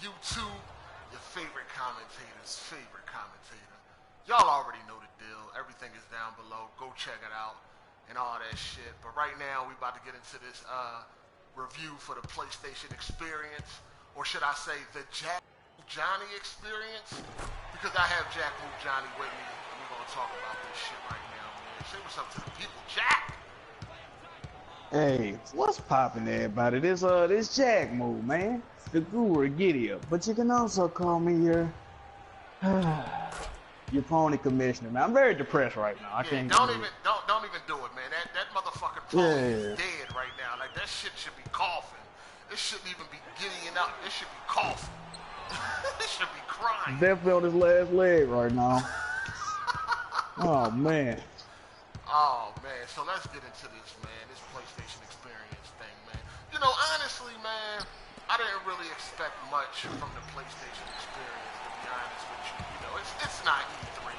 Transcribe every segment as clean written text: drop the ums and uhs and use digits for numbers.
YouTube, your favorite commentator's favorite commentator. Y'all already know the deal. Everything is down below. Go check it out and all that shit. But right now, we about to get into this review for the PlayStation experience, or should I say the Jackmovejohnny experience? Because I have Jackmovejohnny with me, and we're gonna talk about this shit right now, man. Say what's up to the people, Jack. Hey, what's poppin', everybody? This Jack Move, man. The guru giddy up. But you can also call me your pony commissioner, man. I'm very depressed right now. I can't don't even do it, man. That motherfucking pony is dead right now. Like that shit should be coughing. This shouldn't even be giddying up. This should be coughing. This should be crying. Definitely on his last leg right now. Oh man. Oh man, so let's get into this, man. This PlayStation experience thing, man. You know, honestly, man, I didn't really expect much from the PlayStation experience, to be honest with you. You know, it's not E3.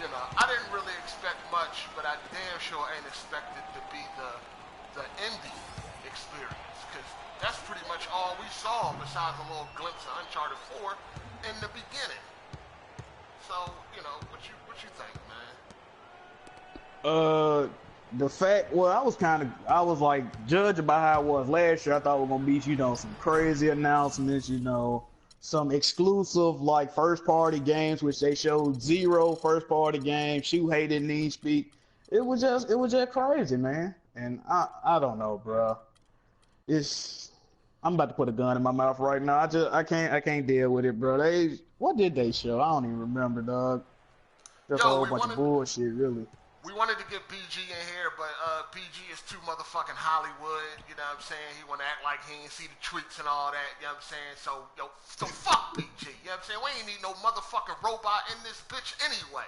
You know, I didn't really expect much, but I damn sure ain't expected to be the indie experience, because that's pretty much all we saw besides a little glimpse of Uncharted 4 in the beginning. So, you know, what you think, man? The fact, well, I was like, judging by how it was last year, I thought we were gonna be, you know, some crazy announcements, you know, some exclusive, like, first-party games, which they showed 0 first-party games. Shoot hated need speak. It was just crazy, man. And I don't know, bro. I'm about to put a gun in my mouth right now. I can't deal with it, bro. What did they show? I don't even remember, dog. Just a whole bunch of bullshit, really. We wanted to get BG in here, but BG is too motherfucking Hollywood, you know what I'm saying? He want to act like he ain't see the tweets and all that, you know what I'm saying? So fuck BG, you know what I'm saying? We ain't need no motherfucking robot in this bitch anyway.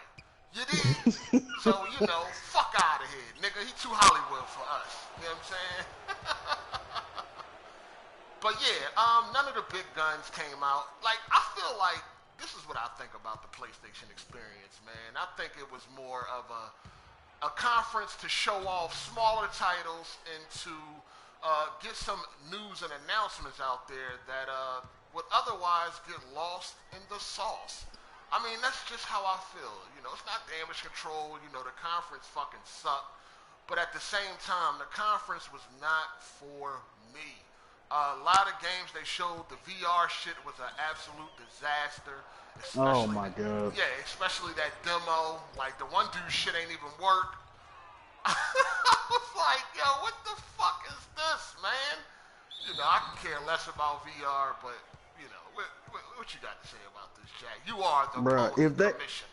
You dig? So, you know, fuck out of here, nigga. He too Hollywood for us, you know what I'm saying? But yeah, none of the big guns came out. Like, I feel like, this is what I think about the PlayStation experience, man. I think it was more of a conference to show off smaller titles and to get some news and announcements out there that would otherwise get lost in the sauce. I mean, that's just how I feel. You know, it's not damage control. You know, the conference fucking sucked. But at the same time, the conference was not for me. A lot of games they showed, the VR shit was an absolute disaster. Oh my god. Yeah, especially that demo. Like, the one dude's shit ain't even work. I was like, yo, what the fuck is this, man? You know, I can care less about VR, but, you know, what you got to say about this, Jack? You are the commissioner.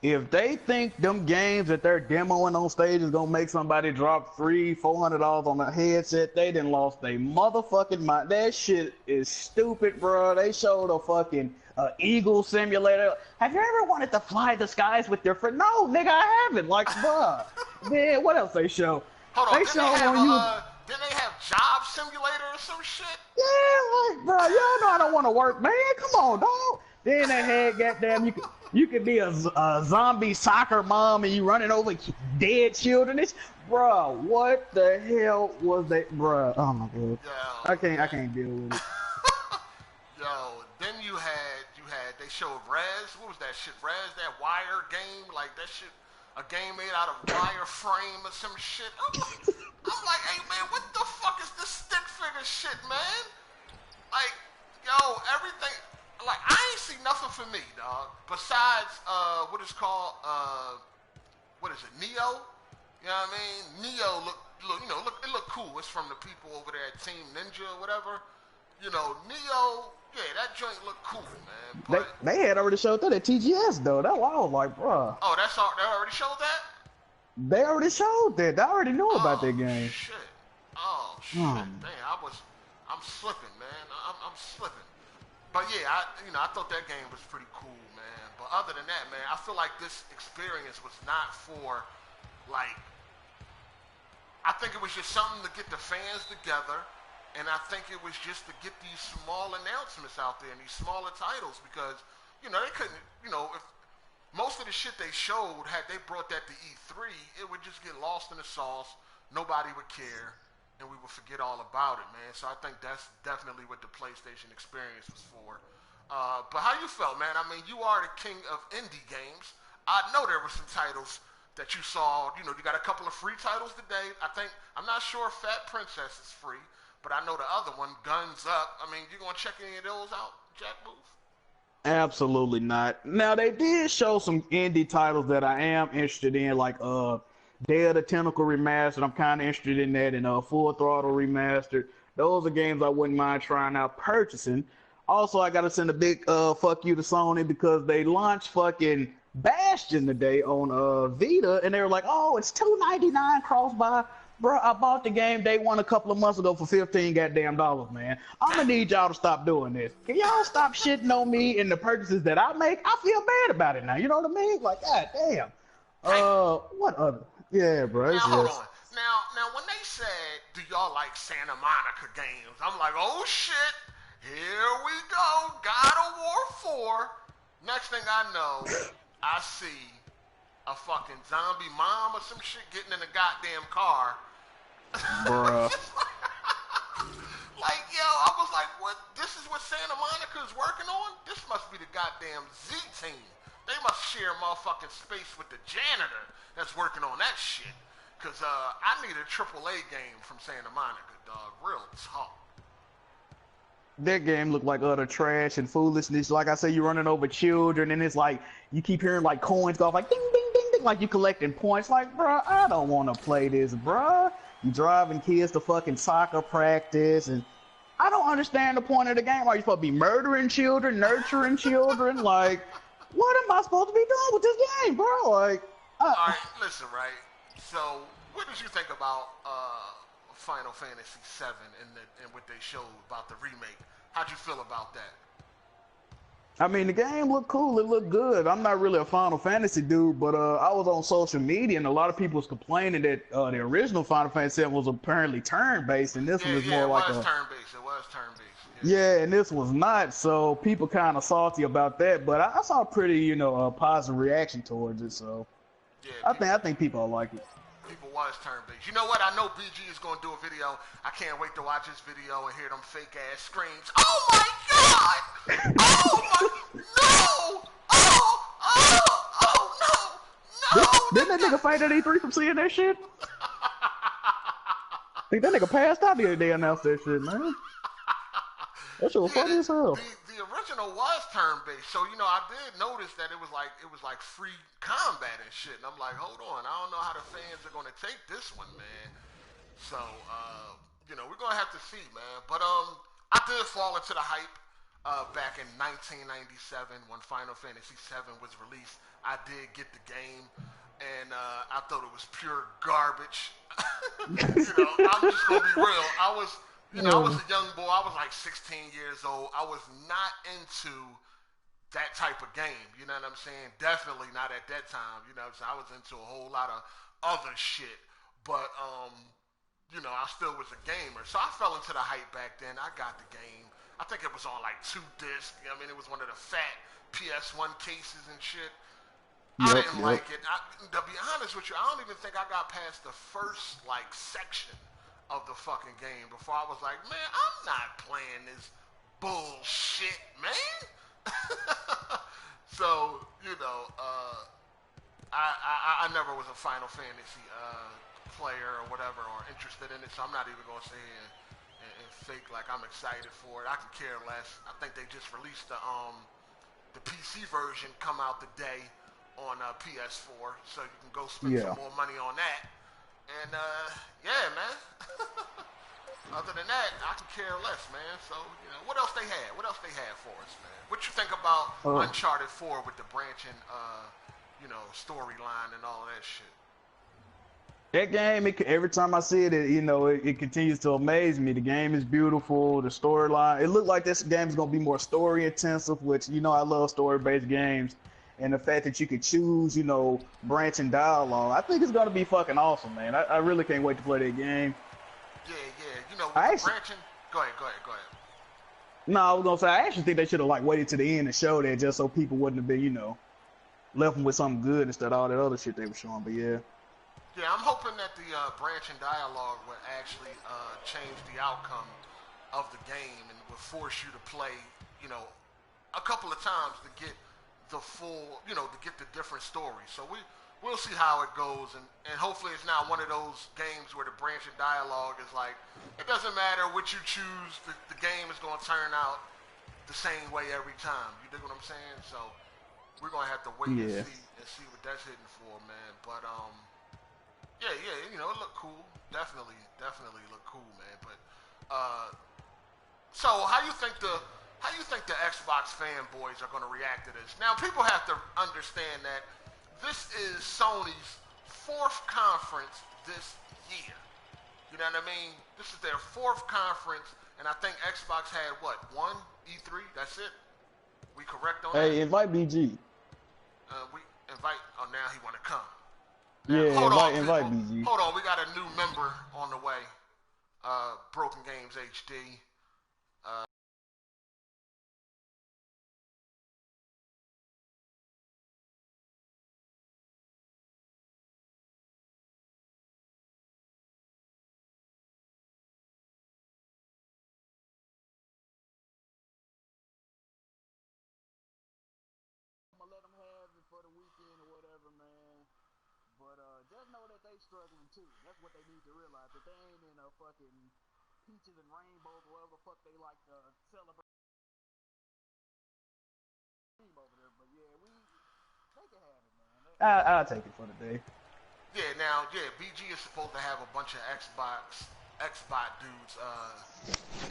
If they think them games that they're demoing on stage is gonna make somebody drop $300-400 on a headset, they done lost their motherfucking mind. That shit is stupid, bro. They showed a fucking eagle simulator. Have you ever wanted to fly the skies with your friend? No, nigga, I haven't. Like, bro. Man, what else they show? Hold on, didn't they have Job Simulator or some shit? Yeah, like, bro, y'all know I don't want to work, man. Come on, dog. Then they had goddamn you could be a zombie soccer mom and you running over dead children. Bro, what the hell was that, bro? Oh my god, yo, I can't deal with it. Yo, then you had they showed Rez. What was that shit? Rez, that wire game, like that shit, a game made out of wire frame or some shit. I'm like, hey man, what the fuck is this stick figure shit, man? Like, yo, everything. Like, I ain't see nothing for me, dog. Besides, what is called, what is it, Neo? You know what I mean? Neo it looked cool. It's from the people over there at Team Ninja or whatever. You know, Neo, yeah, that joint looked cool, man. But they had already showed that at TGS, though. That's why I was like, bro. Oh, that's all. They already showed that? They already showed that. They already knew about that game. Shit. Oh, shit. Damn, I'm slipping, man. I'm slipping. But yeah, I thought that game was pretty cool, man. But other than that, man, I feel like this experience was not for, like, I think it was just something to get the fans together, and I think it was just to get these small announcements out there and these smaller titles, because, you know, they couldn't, you know, if most of the shit they showed, had they brought that to E3, it would just get lost in the sauce. Nobody would care. and we would forget all about it, man. So I think that's definitely what the PlayStation experience was for. But how you felt, man? I mean, you are the king of indie games. I know there were some titles that you saw. You know, you got a couple of free titles today. I'm not sure if Fat Princess is free, but I know the other one, Guns Up. I mean, you gonna check any of those out, Jack Move? Absolutely not. Now they did show some indie titles that I am interested in, like Day of the Tentacle Remastered. I'm kind of interested in that, and Full Throttle Remastered. Those are games I wouldn't mind trying out purchasing. Also, I gotta send a big fuck you to Sony because they launched fucking Bastion today on Vita, and they were like, "Oh, it's $2.99 cross-buy." Bro, I bought the game day one a couple of months ago for $15 goddamn dollars, man. I'm gonna need y'all to stop doing this. Can y'all stop shitting on me and the purchases that I make? I feel bad about it now. You know what I mean? Like, god damn. What other? Yeah, bro. Now hold on. Now when they said, "Do y'all like Santa Monica games?" I'm like, "Oh shit, here we go. God of War 4." Next thing I know, I see a fucking zombie mom or some shit getting in a goddamn car. Bruh. Like, yo, I was like, what? This is what Santa Monica is working on? This must be the goddamn Z team. They must share motherfucking space with the janitor that's working on that shit. Because I need a AAA game from Santa Monica, dog. Real talk. That game looked like utter trash and foolishness. Like I say, you're running over children, and it's like you keep hearing like coins go off, like ding, ding, ding, ding, like you collecting points. Like, bro, I don't want to play this, bro. You driving kids to fucking soccer practice, and I don't understand the point of the game. Are you supposed to be murdering children, nurturing children? Like, what am I supposed to be doing with this game, bro? Like, all right, listen, right? So, what did you think about Final Fantasy VII and what they showed about the remake? How'd you feel about that? I mean, the game looked cool. It looked good. I'm not really a Final Fantasy dude, but I was on social media, and a lot of people was complaining that the original Final Fantasy VII was apparently turn-based, and this one was more like turn-based. It was turn-based. Yeah, and this was not. So people kind of salty about that, but I saw a pretty, positive reaction towards it. So yeah, I think people will like it. People was turn-based. You know what? I know BG is going to do a video. I can't wait to watch this video and hear them fake-ass screams. Oh, my God! Oh, my... No! Oh, no! Didn't that nigga fight at E3 from seeing that shit? I think that nigga passed out the other day announced that shit, man. That shit was funny as hell. The original was turn-based, so I did notice that it was like free combat and shit, and I'm like, hold on, I don't know how the fans are gonna take this one, man. So we're gonna have to see, man. But I did fall into the hype back in 1997 when Final Fantasy VII was released. I did get the game, and I thought it was pure garbage. I'm just gonna be real. I was a young boy. I was like 16 years old. I was not into that type of game. You know what I'm saying? Definitely not at that time. You know what I'm saying? I was into a whole lot of other shit. But, I still was a gamer. So I fell into the hype back then. I got the game. I think it was on like 2 discs. I mean, it was one of the fat PS1 cases and shit. I didn't like it. To be honest with you, I don't even think I got past the first, section of the fucking game before I was like, man, I'm not playing this bullshit, man. So, I never was a Final Fantasy player or whatever or interested in it, so I'm not even going to sit here and fake like I'm excited for it. I can care less. I think they just released the PC version come out today on PS4, so you can go spend some more money on that. And, yeah, man. Other than that, I can care less, man. So, what else they had? What else they had for us, man? What you think about Uncharted 4 with the branching, storyline and all of that shit? That game, every time I see it, it continues to amaze me. The game is beautiful. The storyline, it looked like this game is going to be more story intensive, which, I love story-based games. And the fact that you could choose, branching dialogue, I think it's going to be fucking awesome, man. I really can't wait to play that game. Yeah. Branching. Go ahead. No, I was going to say, I actually think they should have, waited to the end to show that just so people wouldn't have been, left them with something good instead of all that other shit they were showing. But, yeah. Yeah, I'm hoping that the branch and dialogue would actually change the outcome of the game and would force you to play, you know, a couple of times to get the full, you know, to get the different stories. So we'll see how it goes, and hopefully it's not one of those games where the branch and dialogue is like, it doesn't matter what you choose, the game is going to turn out the same way every time. You dig what I'm saying? So we're going to have to wait and see what that's hitting for, man. But yeah, you know, it looked cool. Definitely looked cool, man. But so how you think the Xbox fanboys are going to react to this? Now, people have to understand that this is Sony's 4th conference this year. You know what I mean? This is their 4th conference, and I think Xbox had what, one E3? That's it. We correct on that? Hey, invite BG. We invite. Oh, now he want to come. Yeah, now, invite BG. Hold on, we got a new member on the way. BrokengamezHD. I'm gonna let them have it for the weekend or whatever, man. But just know that they struggling too. That's what they need to realize. That they ain't in a fucking peaches and rainbows, whatever the fuck they like to celebrate over there. But yeah, they can have it, man. I'll take it for the day. Yeah, now, BG is supposed to have a bunch of Xbox dudes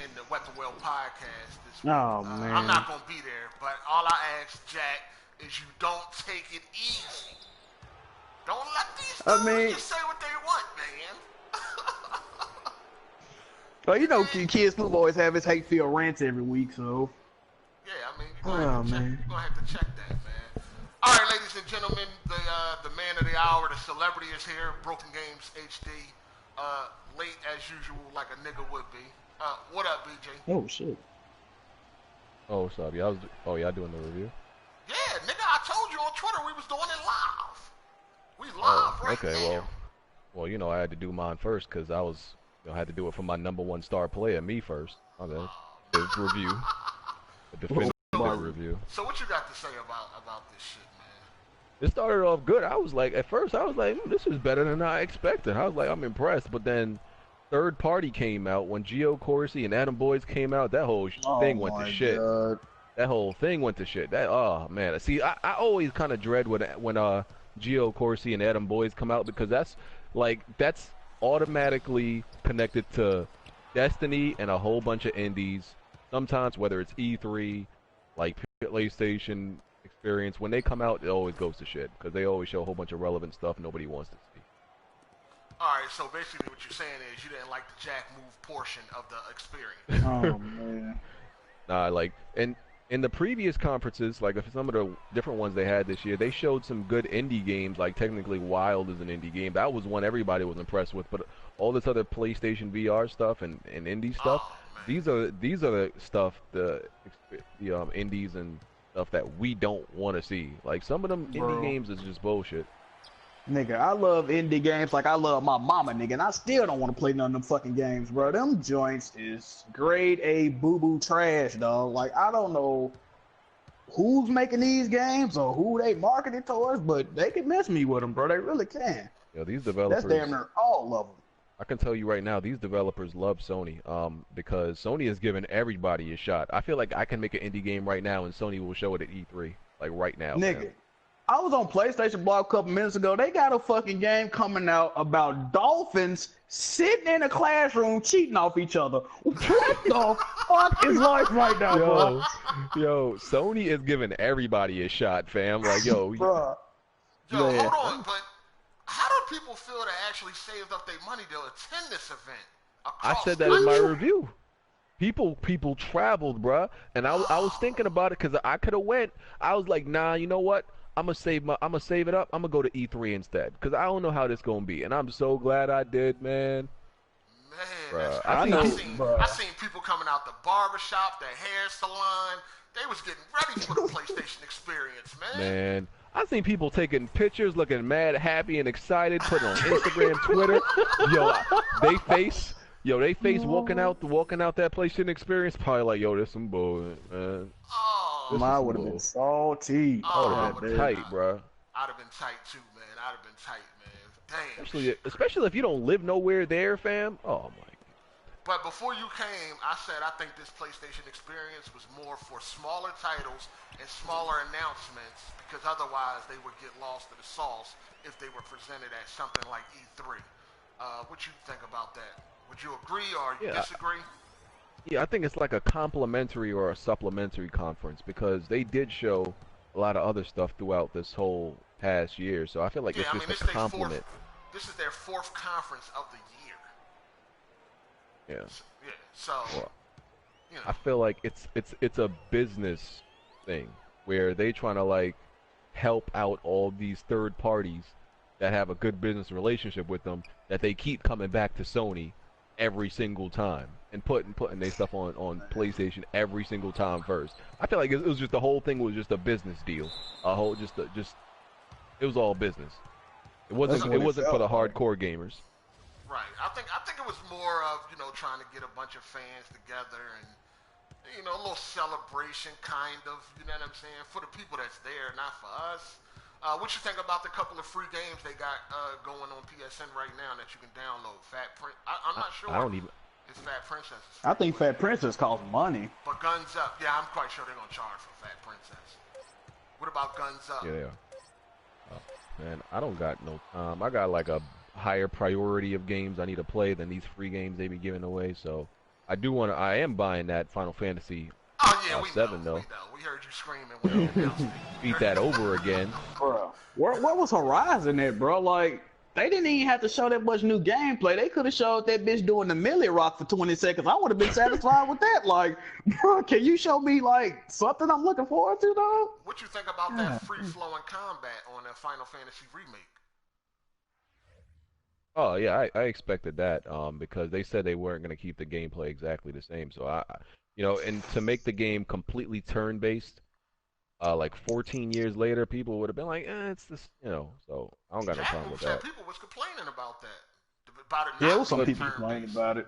in the Weapon Well podcast this week. Oh, man. I'm not going to be there, but all I ask, Jack, is you don't take it easy. Don't let these dudes just say what they want, man. Well, you know, kids will always have his hate-filled rants every week, so. Yeah, I mean, you're going to have to check that, man. All right, ladies and gentlemen, the man of the hour, the celebrity is here, BrokengamezHD. Late as usual, like a nigga would be. What up, BJ? Oh, shit. Oh, what's up? Y'all doing the review? Yeah, nigga, I told you on Twitter we was doing it live. We live right now. Well, you know, I had to do mine first because I had to do it for my #1 star player, me first. Okay, his review, a definitive review. So what you got to say about this shit, man? It started off good. At first I was like, this is better than I expected. I was like, I'm impressed. But then, third party came out when Geo Corsi and Adam Boys came out. That whole thing went to shit. God. That whole thing went to shit. Oh man. See, I always kind of dread when Geo Corsi and Adam Boys come out because that's automatically connected to Destiny and a whole bunch of indies. Sometimes whether it's E3, like PlayStation experience, when they come out, it always goes to shit because they always show a whole bunch of relevant stuff nobody wants to see. Alright, so basically what you're saying is you didn't like the Jackmove portion of the experience. Oh, man. Nah, and in the previous conferences, like some of the different ones they had this year, they showed some good indie games, like technically Wild is an indie game. That was one everybody was impressed with, but all this other PlayStation VR stuff and indie stuff, these are the stuff, the indies and stuff that we don't want to see. Like some of them indie games is just bullshit. Nigga, I love indie games like I love my mama, nigga, and I still don't want to play none of them fucking games, bro. Them joints is grade A boo-boo trash, dog. Like, I don't know who's making these games or who they marketed towards, but they can mess me with them, bro. They really can. Yo, these developers... That's damn near all of them. I can tell you right now, these developers love Sony, because Sony has given everybody a shot. I feel like I can make an indie game right now, and Sony will show it at E3, like right now. Nigga. Man. I was on PlayStation Blog a couple minutes ago. They got a fucking game coming out about dolphins sitting in a classroom cheating off each other. What the fuck is life right now, bro? Yo, Sony is giving everybody a shot, fam. Like, yo. Bruh. Yo, hold on, but how do people feel that actually saved up their money to attend this event? I said that in my review. People traveled, bruh. And I was thinking about it because I could have went. I was like, nah, you know what? I'm gonna save it up. I'm gonna go to E3 instead because I don't know how this gonna be, and I'm so glad I did, man. Man, I seen people coming out the barbershop, the hair salon. They was getting ready for the PlayStation experience, man. Man, I seen people taking pictures, looking mad, happy, and excited, putting on Instagram, Twitter. Yo, they face walking out that PlayStation experience, probably like, yo, this some bull, man. Oh, Mine would have been salty. I would have been tight, bro. I'd have been tight too, man. I'd have been tight, man. Damn. Especially if you don't live nowhere there, fam. Oh my. But before you came, I said I think this PlayStation experience was more for smaller titles and smaller announcements because otherwise they would get lost in the sauce if they were presented at something like E3. What you think about that? Would you agree or disagree? Yeah, I think it's like a complimentary or a supplementary conference because they did show a lot of other stuff throughout this whole past year. So I feel like it's just a compliment. This is their 4th conference of the year. Yeah. Yeah. So, you know. I feel like it's a business thing where they trying to like help out all these third parties that have a good business relationship with them that they keep coming back to Sony every single time and putting their stuff on PlayStation every single time first. I feel like it was just the whole thing was just a business deal. It was all business. It wasn't for the hardcore gamers. Right. I think it was more of, trying to get a bunch of fans together and, a little celebration kind of, you know what I'm saying, for the people that's there, not for us. What you think about the couple of free games they got going on PSN right now that you can download? I'm not sure. I don't even. It's Fat Princess. I think Fat Princess costs money. But Guns Up, yeah, I'm quite sure they're gonna charge for Fat Princess. What about Guns Up? Yeah. Oh, man, I don't got no time. I got like a higher priority of games I need to play than these free games they be giving away. So I am buying that Final Fantasy. Oh yeah, we 7 know, though. We heard you screaming when you announced it. Beat that over again. Bro, what was Horizon at, bro? Like, they didn't even have to show that much new gameplay. They could have showed that bitch doing the Millie Rock for 20 seconds. I would have been satisfied with that. Like, bro, can you show me like something I'm looking forward to, though? What you think about that free-flowing combat on the Final Fantasy remake? Oh yeah, I expected that because they said they weren't going to keep the gameplay exactly the same. So and to make the game completely turn-based, like 14 years later, people would have been like, it's this, So I don't got no problem with that. People was complaining about that. Yeah, it was some people complaining about it.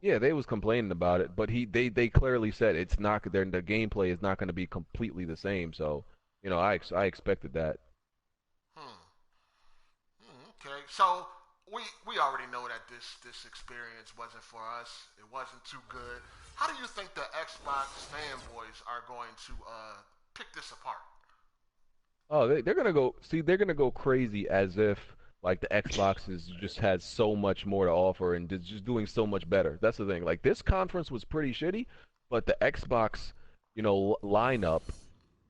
Yeah, they was complaining about it, but they clearly said it's not the gameplay is not going to be completely the same. So I expected that. Okay, so. We already know that this experience wasn't for us. It wasn't too good. How do you think the Xbox fanboys are going to pick this apart? Oh, they're gonna go crazy as if like the Xbox just has so much more to offer and just doing so much better. That's the thing. Like this conference was pretty shitty, but the Xbox lineup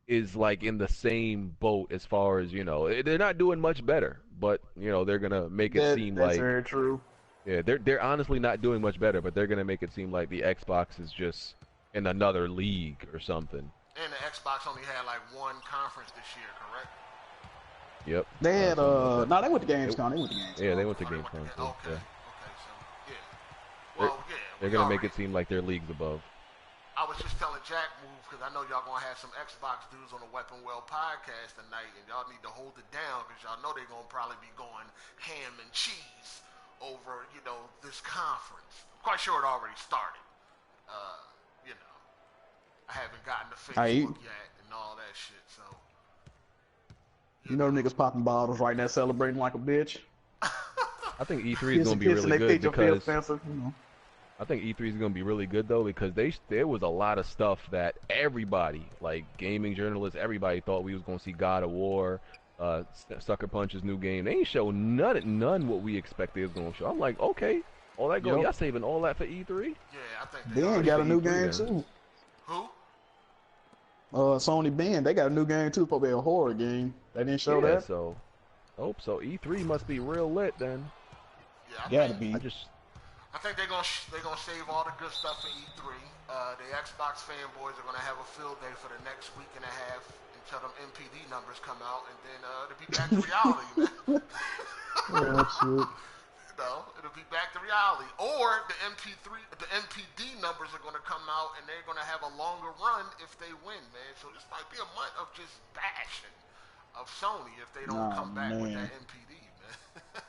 is like in the same boat as far as they're not doing much better, but they're gonna make it seem like that's very true. Yeah, they're honestly not doing much better, but they're gonna make it seem like the Xbox is just in another league or something. And the Xbox only had like one conference this year, correct? Yep. They had no, they went to Gamescom. Yeah, they went to Gamescom. Okay. Yeah. So yeah. Well, they're gonna make it seem like their league's above. I was just telling Jackmove because I know y'all gonna have some Xbox dudes on the Weapon Well podcast tonight, and y'all need to hold it down because y'all know they're gonna probably be going ham and cheese over this conference. I'm quite sure it already started. I haven't gotten the Facebook yet and all that shit. So niggas popping bottles right now, celebrating like a bitch. I think E3 is gonna be really good because. I think E3 is going to be really good though because there was a lot of stuff that everybody, like gaming journalists, everybody thought we was going to see God of War, Sucker Punch's new game. They ain't show none what we expected it was going to show. I'm like, okay, all that y'all saving all that for E3? Yeah, I think they ain't got a new game too. Who? Sony Ben, they got a new game too, probably a horror game. They didn't show that. So E3 must be real lit then. Yeah, gotta be. I think they're gonna save all the good stuff for E3. The Xbox fanboys are gonna have a field day for the next week and a half until them MPD numbers come out, and then it'll be back to reality, man. It'll be back to reality. Or the MPD numbers are gonna come out, and they're gonna have a longer run if they win, man. So this might be a month of just bashing of Sony if they don't come back with that NPD, man.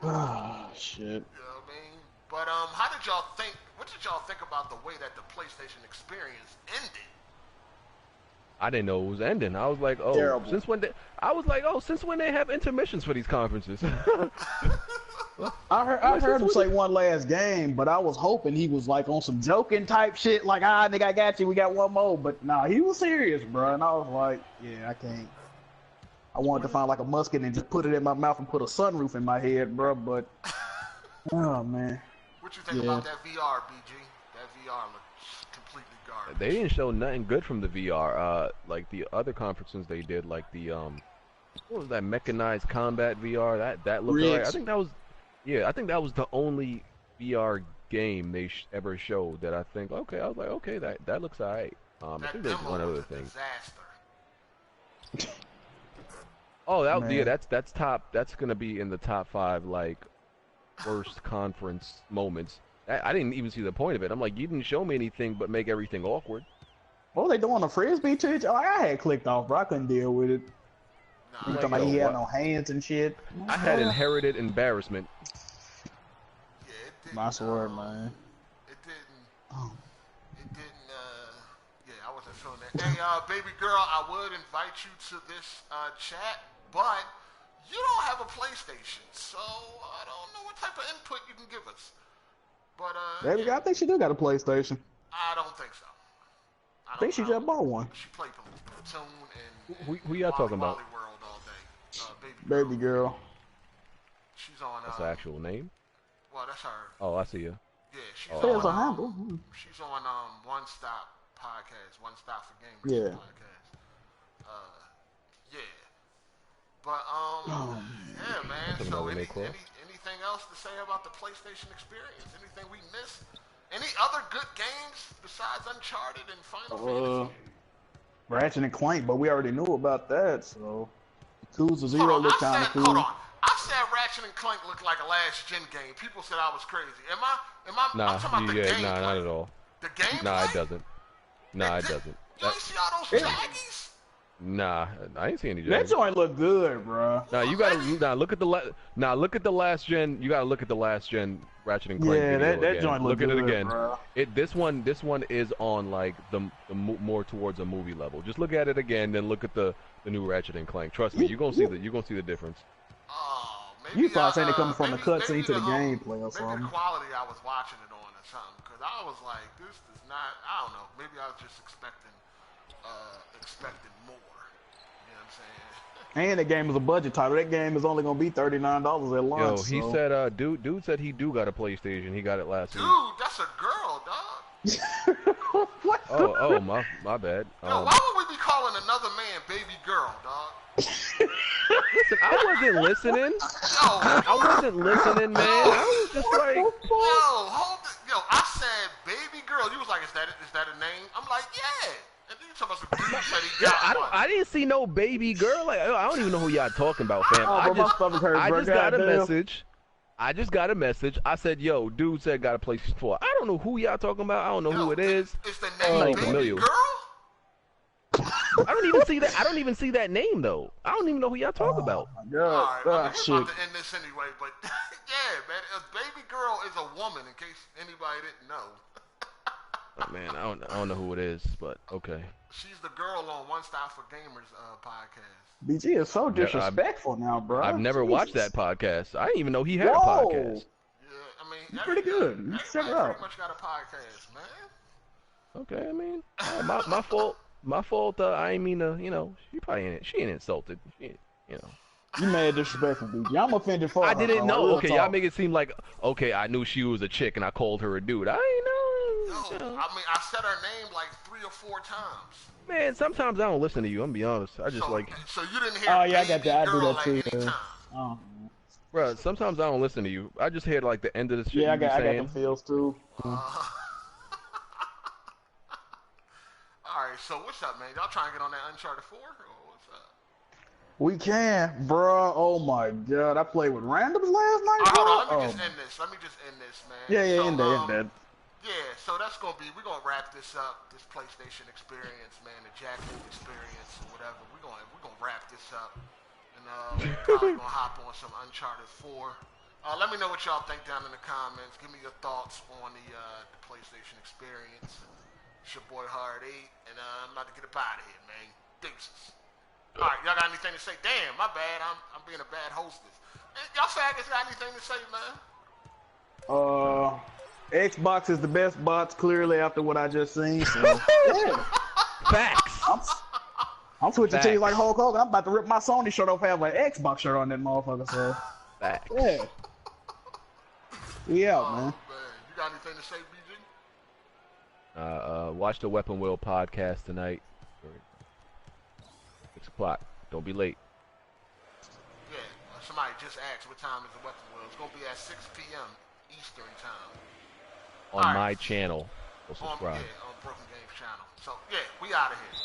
Oh shit. You know what I mean? But how did y'all think? What did y'all think about the way that the PlayStation experience ended? I didn't know it was ending. I was like, oh, Terrible. Since when they have intermissions for these conferences? I heard him say one last game, but I was hoping he was like on some joking type shit, like, nigga, I got you, we got one more. But nah, he was serious, bro. And I was like, yeah, I can't. I wanted to find like a musket and just put it in my mouth and put a sunroof in my head, bro. But oh man. What you think about that VR, BG? That VR looks completely garbage. They didn't show nothing good from the VR. Like the other conferences they did, like the what was that mechanized combat VR? That looked alright. I think that was, I think that was the only VR game they ever showed that I think, okay, I was like, okay, that looks alright. I think there's one other thing. Disaster. Oh, that's top. That's gonna be in the top 5 like worst conference moments. I didn't even see the point of it. I'm like, you didn't show me anything but make everything awkward. What they doing, a frisbee to each? Oh, I had clicked off, bro. I couldn't deal with it. Nah, talking about he had no hands and shit. I had inherited embarrassment. Yeah, it didn't. My sword, man. It didn't. Oh. It didn't. Yeah, I wasn't feeling that. Hey, baby girl, I would invite you to this chat, but you don't have a PlayStation, so I don't know what type of input you can give us. But baby girl, I think she do got a PlayStation. I don't think so. I think she just bought one. She played Platoon and who y'all talking about? Wally World all day. Baby girl. She's on. That's the actual name. Well, that's her. Oh, I see you. Yeah, she's on. She's on One Stop Podcast, One Stop for Gamers podcast. Yeah. But yeah, man. So anything else to say about the PlayStation experience? Anything we missed? Any other good games besides Uncharted and Final Fantasy? Ratchet and Clank, but we already knew about that, so Yakuza 0 looked kind of cool. Hold on. I said Ratchet and Clank looked like a last gen game. People said I was crazy. Am I? Nah, I'm talking about the gameplay. Nah, not at all. The gameplay? Nah, it doesn't. Nah, it doesn't. You ain't see all those jaggies? Nah, I ain't see any jaggies. That joint look good, bro. Nah, you gotta look at the last gen. You gotta look at the last gen Ratchet and Clank. Yeah, video that again. joint look good, at it again. Bro. This one is on like the more towards a movie level. Just look at it again, then look at the new Ratchet and Clank. Trust me, you're gonna see the difference. Oh, maybe you probably saying it coming from the cutscene to the gameplay or something. Maybe the quality I was watching it on or something, because I was like, this is not. I don't know. Maybe I was just expecting more. You know what I'm saying? And that game is a budget title. That game is only gonna be $39 at launch. Yo, he said, dude said he got a PlayStation. He got it last week. Dude, that's a girl, dog. What? Oh, my bad. Yo, why would we be calling another man baby girl, dog? Listen, I wasn't listening. I wasn't listening, man. I was just like, yo, I said baby girl. You was like, is that a name? I'm like, yeah. And then you talking about some dude said he got one. I didn't see no baby girl. Like, I don't even know who y'all talking about, fam. I just got a message. I said, yo, dude said got a PlayStation 4. I don't know who y'all talking about. I don't know who it is. Is the name baby girl? I don't even see that name though. I don't even know who y'all talking about. Alright, we're about to end this anyway, but yeah, man, a baby girl is a woman. In case anybody didn't know. Oh, man, I don't know who it is, but okay. She's the girl on One Stop for Gamers podcast. BG is so disrespectful now, bro. I've never watched that podcast. I didn't even know he had a podcast. Yeah, I mean, he's pretty good. You check it out. Pretty much got a podcast, man. Okay, I mean, my fault. My fault. I ain't mean to. You know, she ain't insulted. You mad disrespectful, BG. I'm offended for her. I didn't know. Okay, y'all make it seem like I knew she was a chick and I called her a dude. I ain't know. No, I mean, I said her name like 3 or 4 times. Man, sometimes I don't listen to you. I'm gonna be honest. I just So you didn't hear? Oh yeah, I got that. I do that like too. Oh. Bro, sometimes I don't listen to you. I just hear like the end of the shit. Yeah, I got them feels too. Alright, so what's up, man? Y'all trying to get on that Uncharted 4? Or what's up? We can, bro. Oh my god, I played with randoms last night. Hold on, let me just end this, man. Yeah, end that. Yeah, so that's gonna be. We're gonna wrap this up. This PlayStation experience, man, the Jackmove experience or whatever. We're gonna wrap this up, and we're probably gonna hop on some Uncharted 4. Let me know what y'all think down in the comments. Give me your thoughts on the PlayStation experience. It's your boy Hard 8, and I'm about to get up out of here, man. Deuces. All right, y'all got anything to say? Damn, my bad. I'm being a bad hostess. Y'all faggots got anything to say, man? Xbox is the best bots, clearly, after what I just seen. So, yeah. Facts. I'm switching Facts. teams like Hulk Hogan. I'm about to rip my Sony shirt off, have an Xbox shirt on that motherfucker. So, Facts. yeah. We out, man. Man. You got anything to say, BG? Watch the Weapon Wheel podcast tonight. 6 o'clock. Don't be late. Yeah, somebody just asked what time is the Weapon Wheel. It's going to be at 6 p.m. Eastern time. On my channel. Go subscribe. On Broken Games channel. So, yeah, we out of here.